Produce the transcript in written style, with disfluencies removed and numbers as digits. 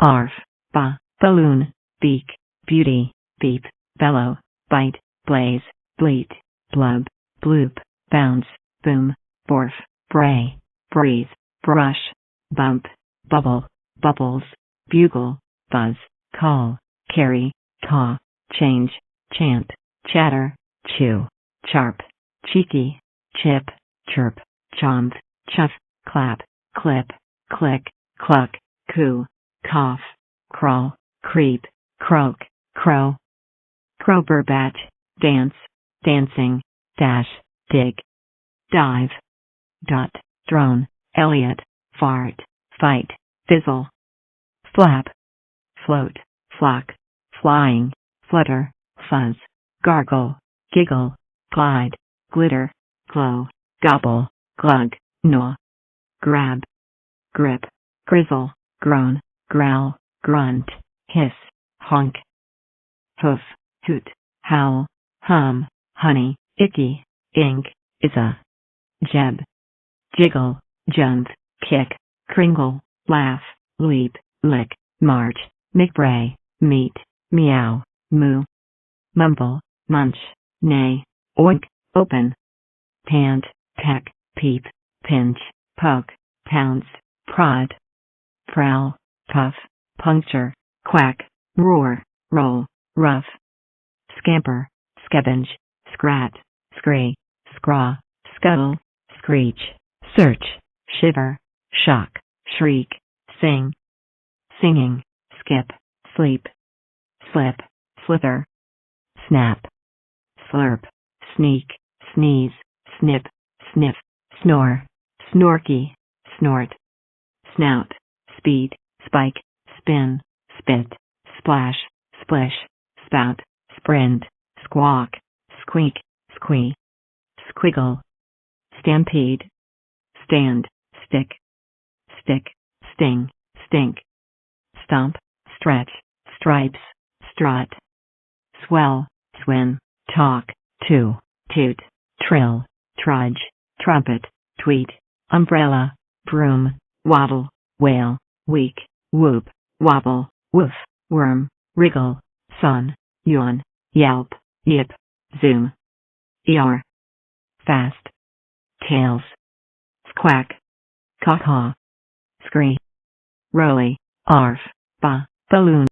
arf, ba, balloon, beak, beauty, beep, bellow, bite, blaze, bleat, blub, bloop, bounce, boom, borf, bray, breathe, brush, bump, bubble, bubbles, bugle, buzz, call, carry, caw, change, chant, chatter, chew, charp, cheeky, chip, chirp, chomp, chuff, clap, clip, click, cluck, coo, cough, crawl, creep, croak, crow, crowbar batch, dance, dancing, dash, dig, dive, dot, drone, Elliot, fart, fight, fizzle, flap, float, flock, flying, flutter, fuzz, gargle, giggle, glide, glitter, glow, gobble, glug, gnaw, grab, grip, grizzle, groan, growl, grunt, hiss, honk, hoof, hoot, howl, hum, honey, icky, ink, isa, jeb, jiggle, jump, kick, kringle, laugh, leap, lick, march, McBray, meet, meow, moo, mumble, munch, neigh, oink, open, pant, peck, peep, pinch, poke, pounce, prod, prowl, puff, puncture, quack, roar, roll, rough, scamper, scavenge, scrat, scree, scraw, scuttle, screech, search, shiver, shock, shriek, sing, singing, skip, sleep, slip, slither, snap, slurp, sneak, sneeze, snip, sniff, snore, snorky, snort, snout, speed, spike, spin, spit, splash, splish, spout, sprint, squawk, squeak, squee, squiggle, stampede, stand, stick, stick, sting, stink, stump, stretch, stripes, strut, swell, swin, talk, to, toot, trill, trudge, trumpet, tweet, umbrella, broom, waddle, wail, weak, whoop, wobble, woof, worm, wriggle, sun, yawn, yelp, yip, zoom, er, fast, tails, squack, caw-caw, scree, roly, arf, ba, balloon.